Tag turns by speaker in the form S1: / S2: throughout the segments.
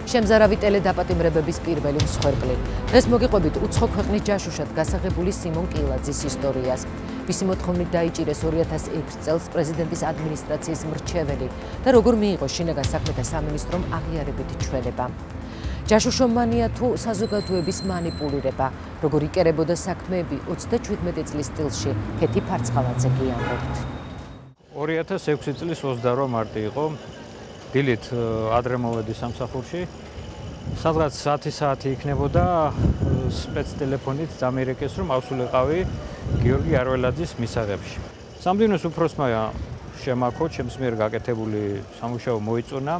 S1: შემზარავი ტელედაპატიმრებების პირველი მსხვერპლი. დღეს მოგიყვებით უცხო ქვეყნის ჯაშუშად გასაღებული სიმონ კილაძის ისტორიას. მისი მოთხოვნით დაიჭირეს 2006 წელს პრეზიდენტის ადმინისტრაციის მრჩეველი და როგორ მიიღო შინაგან საქმეთა სამინისტრომ აღიარებითი ჩვენება. ჯაშუშომანია თუ საზოგადოების მანიპულირება, როგორ იკერებოდა საქმეები 37 წლის სტილში, ქეთი ფარცხალაძე გიამბობთ.
S2: 2006 წლის 28 მარტი იყო. დილით ადრე მოვედი სამსახურში. სადღაც 10 საათი იქნებოდა სპეცტელეფონით დამირეკეს, რომ ავსულიყავი გიორგი არველაძის მისაღებში. სამდივნოს უფროსმა შემაქო ჩემს მიერ გაკეთებული სამუშაო მოიწონა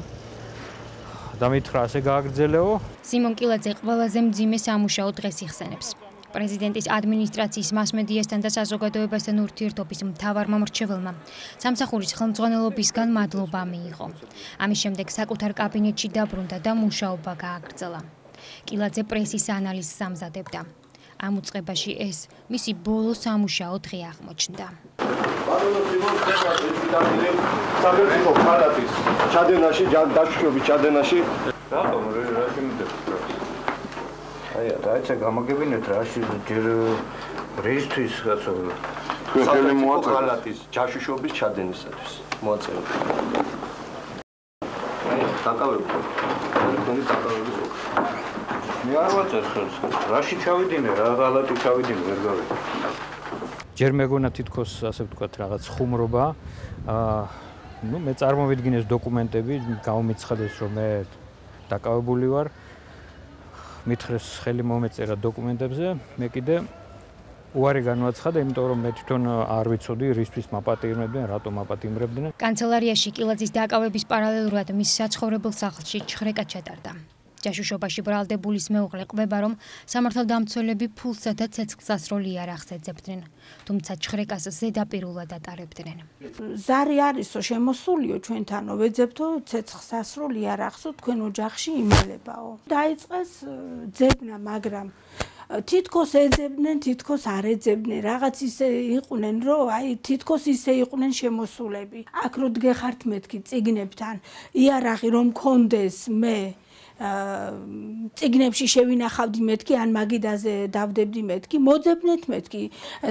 S2: და მითხრა ასე გააგრძელეო.
S3: სიმონ კილაძე ყველაზე მძიმე სამუშაო დღეს იხსენებს. პრეზიდენტის ადმინისტრაციის მასმედიასთან და საზოგადოებასთან ურთიერთობის მთავარმა მრჩეველმა სამსახურის ხელმძღვანელობისგან მადლობა მიიღო. ამის შემდეგ საკუთარ კაბინეტში დაბრუნდა და მუშაობა გააგრძელა. კილაძე პრესის ანალიზს ამზადებდა. ამ უწყებაში ეს მისი ბოლო სამუშაო დღე აღმოჩნდა.
S4: საბერძნო პალატის ჩადენაში, დაშუქების ჩადენაში. რატომ რაში მიდევთ?
S5: რაიცა გამოგებინეთ რაში ჯერ რისთვის კაცო
S4: თქვენ ხელი მოაწერეთ პალატის ჯაშუშობის ჩადენისათვის მოაწერეთ. დაკავებთ. თქვენი დაკავების ოქრო.
S5: მე არ ვაწერ ხელს. რაში ჩავიდინე, რა პალატი ჩავიდინე, ვერ გავიგე.
S2: ჯერ მეგონა თითქოს ასე ვთქვათ რაღაც ხუმრობა. მე წარმოვიდგინეს დოკუმენტები, გამომიცხადეს რომ მე დაკავებული ვარ. მითხრეს ხელი მომეწერა დოკუმენტებზე, მე კიდე უარი განვაცხადა, იმიტომ რომ მე თვითონ არ ვიცოდი რისთვის მაპატიმრებდნენ, რატომ მაპატიმრებდნენ.
S3: კანცელარიაში კილაძის დაკავების პარალელურად მის საცხოვრებელ სახლში ჩხრეკა ჩატარდა. ჯაშუშობაში ბრალდებულის მეუღლე ყვება, რომ სამართალდამცველები ფულსა და ცეცხლსასროლ იარაღს ეძებდნენ, თუმცა ჩხრეკას ზედაპირულად ატარებდნენ.
S6: ზარი არისო შემოსულიო ჩვენთანო ვეძებთო ცეცხლსასროლ იარაღსო თქვენ ოჯახში იმელებაო. დაიწყეს ძებნა, მაგრამ თითქოს ეძებდნენ, თითქოს არ ეძებდნენ, რაღაც ისე იყვნენ, რომ აი თითქოს ისე იყვნენ შემოსულები. აქ რო დგეხართ მეთქი წიგნებთან, იარაღი რომ მქონდეს მე წიგნებში შევინახავდი მეთქი, ან მაგიდაზე დავდებდი მეთქი, მოძებნეთ მეთქი,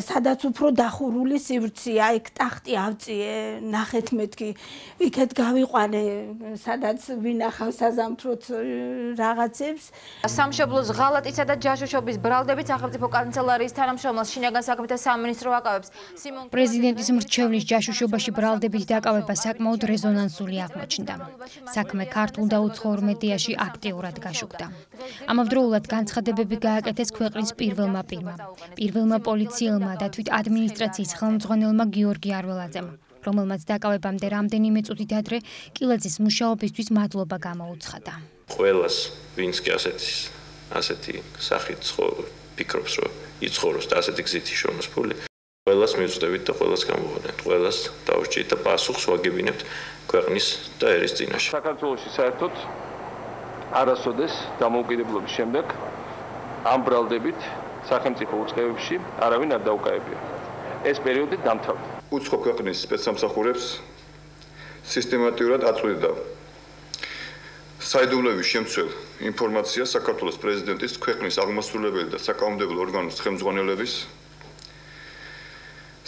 S6: სადაც უფრო დახურული სივრცეა, იქ ტახტი ავწიე, ნახეთ მეთქი, იქეთ გავიყვანე, სადაც ვინახავ საზამთროთ რაღაცებს.
S7: სამშობლოს ღალატისა და ჯაშუშობის ბრალდებით სახელმწიფო კანცელარიის თანამშრომელს შინაგან საქმეთა სამინისტრო აკავებს.
S3: პრეზიდენტის მრჩევლის ჯაშუშობაში ბრალდებით დაკავება საკმაოდ რეზონანსული აღმოჩნდა. საქმე ქართულ და უცხოურ მედიაში აქტიურად გაშუქდა. ამავდროულად განცხადებები გააკეთეს ქვეყნის პირველმა პირმა, პირველმა პოლიციელმა და თვით ადმინისტრაციის ხელმძღვანელმა გიორგი არველაძემ, რომელმაც დაკავებამდე რამდენიმე წუთით ადრე კილაძის მუშაობისთვის მადლობა გამოუცხადა.
S8: ყველას, ვინც კი ასეთი სახით ფიქრობს, რომ იცხოვროს და ასეთი გზით იშოვნოს ფული, ყველას მივწვდებით და ყველას გამოვანეთ, ყველას დავსჭირთ და პასუხს ვაგებინებთ ქვეყნის და ერის წინაშე.
S4: საქართველოში საერთოდ არასოდეს დამოუკიდებლობის შემდეგ ამ ბრალდებით სახელმწიფო უწყებებში არავინ არ დაუკავებია. ეს პერიოდი დამთავრდა.
S9: უცხო ქვეყნის სპეცსამსახურებს სისტემატურად აწვდიდა საიდუმლოების შემცველ ინფორმაციას საქართველოს პრეზიდენტის, ქვეყნის აღმასრულებელი და საკანონმდებლო ორგანოს ხელმძღვანელების,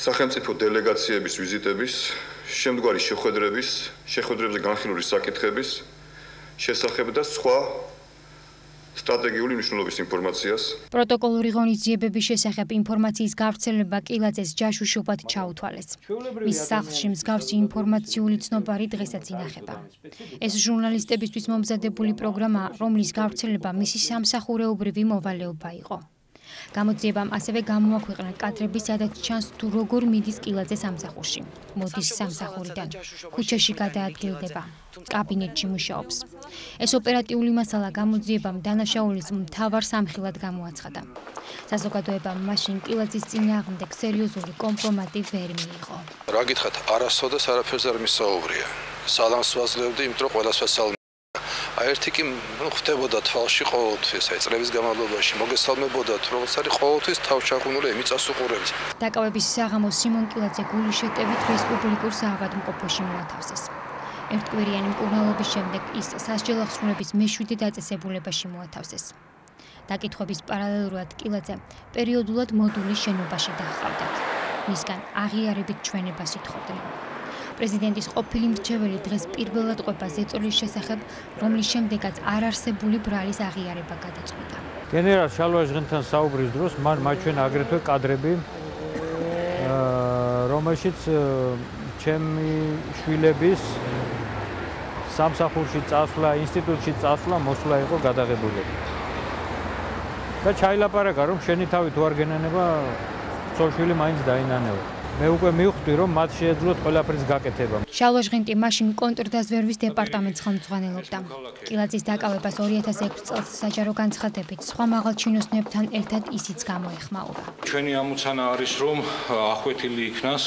S9: სახელმწიფო დელეგაციების ვიზიტების, შემდგარი შეხვედრებზე განხილული საკითხების შესახებ და სხვა სტრატეგიული მნიშვნელობის ინფორმაციას.
S3: პროტოკოლური ღონისძიებების შესახებ ინფორმაციის გავრცელება კილაძეს ჯაშუშობად ჩაუთვალეს. მის სახლში მსგავსი ინფორმაციული ცნობარი დღესაც ინახება. ეს ჟურნალისტებისთვის მომზადებული პროგრამა, რომლის გავრცელება მისი სამსახურეობრივი მოვალეობა იყო. გამოძიებამ ასევე გამოაქვეყნა კადრები, სადაც ჩანს თუ როგორ მიდის კილაძე სამსახურში. მოდის სამსახურიდან, ქუჩაში გადაადგილდება, კაბინეტში მუშაობს. ეს ოპერატიული მასალა გამოძიებამ დანაშაულის მთავარ სამხილად გამოაცხადა. საზოგადოებამ მაშინ კილაძის წინააღმდეგ სერიოზული კომპრომატი ვერ მიიღო.
S10: რა გითხრათ, არასოდეს არაფერს არ მისაუბრია. სალამს ვაძლევდი, იმიტომ რომ ყველას ვესალმე. ერთი კი ხდებოდა თვალში ყოველთვის, აი წლების განმავლობაში მოგესალმებოდათ, როგორც არის ყოველთვის თავშაღუნული მიწას უყურებთ.
S3: დაკავების საღამოს სიმონ კილაძე გულის შეტევით რესპუბლიკურ საავადმყოფოში მოათავსეს. ერთკვირიანი მკურნალობის შემდეგ ის სასჯელ აღსრულების მე-7 დაწესებულებაში მოათავსეს. დაკითხვების პარალელურად კილაძე პერიოდულად მოდულის შენობაში დაჰყავდათ. მისგან აღიარებით ჩვენებას ითხოვდნენ. პრეზიდენტის ყოფილი მრჩეველი დღეს პირველად ყვება ზეწოლის შესახებ, რომლის შემდეგაც არარსებული ბრალის აღიარება გადაწყვიტა.
S2: გენერალ შალვაჟღენთან საუბრის დროს მან მაჩვენა აგრეთვე კადრები, რომელშიც ჩემი შვილების სამსახურში წასვლა, ინსტიტუტში წასვლა, მოსვლა იყო გადაღებული. და ჩაილაპარაკა, რომ შენი თავი თუ არ გენანება, ცოლ-შვილი მაინც დაინანევა. მე უკვე მივხვდი, რომ მათ შეეძლოთ ყველაფრის გაკეთება.
S3: შალვაჟღენტი მაშინ კონტრდაზვერვის დეპარტამენტს ხელმძღვანელობდა. კილაძის დაკავებას 2006 წელს საჯარო განცხადებით სხვა მაღალჩინოსნებთან ერთად ისიც გამოეხმაურა.
S5: ჩვენი ამოცანა არის, რომ ახვეთილი იქნას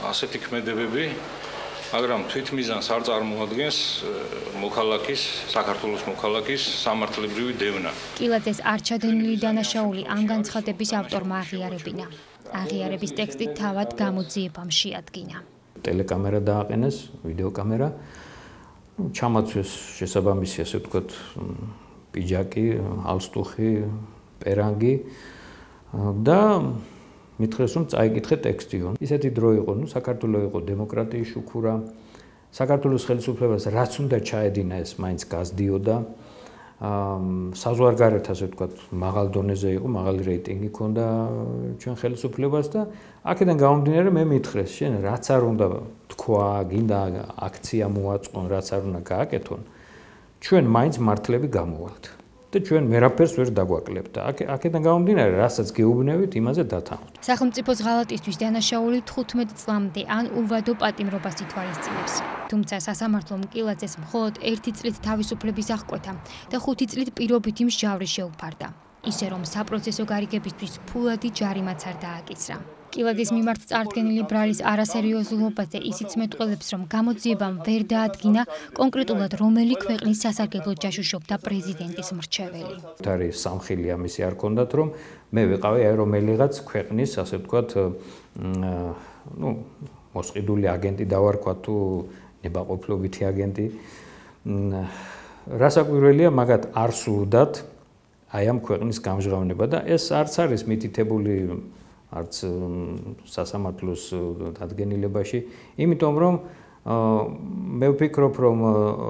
S5: ასეთი ქმედებები, მაგრამ თვითმიზანს არ წარმოადგენს მოქალაქის, საქართველოს მოქალაქის სამართლებრივი დევნა.
S3: კილაძეს არჩადენილი დანაშაული ამ განცხადების ავტორმა აღიარებინა. აღიარების ტექსტი თავად გამოძიებამ შეადგინა.
S2: ტელეკამერა დააყენეს, ვიდეოკამერა, ჩამაცვეს შესაბამისი, ასე ვთქვათ, პიჯაკი, ალსტუხი, პერანგი და მითხრეს, რომ წაიკითხე ტექსტიო. ისეთი დრო იყო, საქართველოს იყო დემოკრატიის შუქურა, საქართველოს ხელისუფლებას რაც უნდა ჩაედინა ეს მაინც გაზდიოდა. საზღვარგარეთ, ასე ვთქვათ, მაღალ დონეზე იყო, მაღალი რეიტინგი ჰქონდა ჩვენ ხელისუფლებას და აქედან გამომდინარე მე მითხრეს, შენ რაც არ უნდა თქვა, გინდა აქცია მოაწყონ, რაც არ უნდა გააკეთონ, ჩვენ მაინც მართლები გამოვალთ. და ჩვენ მერაფერს ვერ დაგვაკლებთ. აქედან გამომდინარე, რასაც გეუბნებით, იმაზე დათანხმდით.
S3: სახელმწიფოს ღალატისთვის დანაშაული 15 წლამდე ან უვადო პატიმრობას ითვალისწინებს. თუმცა სასამართლომ კილაძეს მხოლოდ 1 წლით თავისუფლების აღკვეთა და 5 წლით პირობითი მსჯავრი შეუფარდა. ისე რომ საპროცესო გარიგებისთვის ფულადი ჯარიმაც არ დააკისრა. კილაძის მიმართ წარდგენილი ბრალის არასერიოზულობაზე ისიც მეტყველებს, რომ გამოძიებამ ვერ დაადგინა კონკრეტულად რომელი ქვეყნის სასარგებლოდ ჯაშუშობდა პრეზიდენტის მრჩეველი.
S2: არის სამხილი ამისი არ ქონდათ, რომ მე ვიყავი აი რომელიღაც ქვეყნის, ასე ვთქვათ, მოსყიდული აგენტი დავარქვა თუ ნებაყოფლობითი აგენტი. რასაკვირველია, მაგათ არ სურდათ აი ამ ქვეყნის გამჟღავნება და ეს არც არის მითითებული არც სასამართლოს დადგენილებაში, იმიტომ რომ მე ვფიქრობ,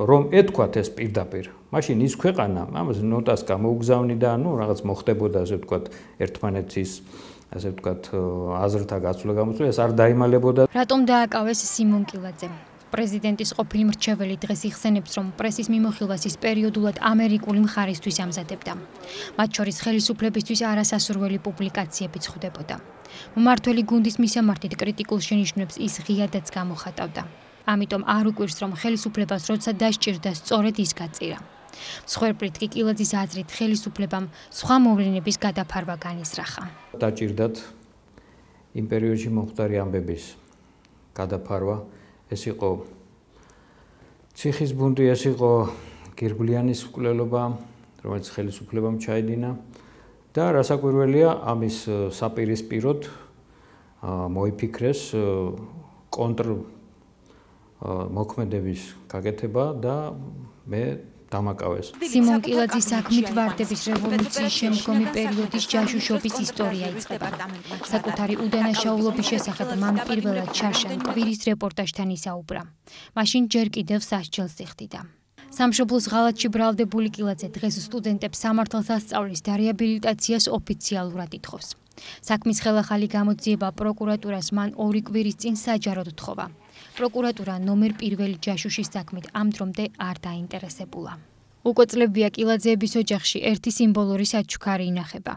S2: რომ ეთქვათ ეს პირდაპირ. მაშინ ის ქვეყანა ამას ნოტას გამოუგზავნი და რაღაც მოხდებოდა, ასე ვთქვათ, ერთმანეთის, ასე ვთქვათ, აზრთა გაცვლა გამოწვევა, ეს არ დაიმალებოდა.
S3: რატომ დააკავეს სიმონ კილაძემ? პრეზიდენტის ყოფილი მრჩეველი დღეს იხსენებს, რომ პრესის მიმოხილვას ის პერიოდულად ამერიკული მხარისთვის ამზადებდა. მათ შორის ხელისუფლებისთვის არასასურველი პუბლიკაციებიც ხვდებოდა. მმართველი გუნდის მისამართით კრიტიკულ შენიშვნებს ის ღიადაც გამოხატავდა. ამიტომ არ უკვირს, რომ ხელისუფლებას როცა დასჭირდა, სწორედ ის გაწირა. მსხვერპლით კი კილაძის აზრით ხელისუფლებამ სხვა მოვლენების გადაფარვა განიზრახა.
S2: დაჭირდათ იმ პერიოდში მომხდარი ამბების გადაფარვა. ეს იყო ციხის ბუნტი, ეს იყო გირგვლიანის მკვლელობა, რომელიც ხელისუფლებამ ჩაედინა და რასაკვირველია, ამის საპირისპიროდ მოიფიქრეს კონტრ მოქმედების გაკეთება და მე დამაკავეს.
S3: სიმონ კილაძის საქმით ვარდების რევოლუციის შემდგომი პერიოდის ჯაშუშობის ისტორია იწყება. საკუთარი უდანაშაულობის შესახებ მან პირველად ჩარშან კვირის რეპორტაჟთან ისაუბრა. მაშინ ჯერ კიდევ სასჯელს იხდიდა. სამშობლოს ღალატში ბრალდებული კილაძე დღეს სტუდენტებს სამართალს ასწავლის და რეაბილიტაციას ოფიციალურად ითხოვს. საქმის ხელახალი გამოძიება პროკურატურას მან 2 კვირის წინ საჯაროდ თხოვა. პროკურატურა ნომერ 1 ჯაშუშის საქმით ამ დრომდე არ დაინტერესებულა. უკვე წლებია კილაძეების ოჯახში ერთი სიმბოლური საჩუქარი ინახება.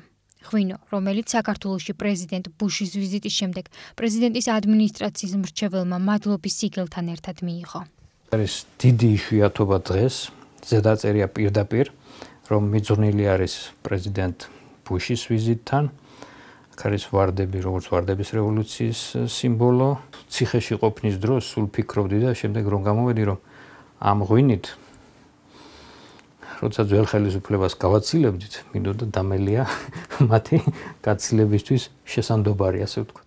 S3: ღვინო, რომელიც საქართველოში პრეზიდენტ ბუშის ვიზიტის შემდეგ პრეზიდენტის ადმინისტრაციის მრჩეველმა მადლობის სიგელთან ერთად მიიღო.
S2: არის დიდი იშვიათობა დღეს, ზედაწერია პირდაპირ, რომ მიძღვნილი არის პრეზიდენტ ბუშის ვიზიტთან. არის ვარდები, როგორც ვარდების რევოლუციის სიმბოლო. ციხეში ყოფნის დროს სულ ფიქრობდი და შემდეგ რომ გამოვედი, რომ ამ ღვინით როცა ძველ ხელისუფლებას გავაცილებდით, მინდოდა დამელია მათი გაცილებისთვის შესაძლებელი, ასე ვთქვათ.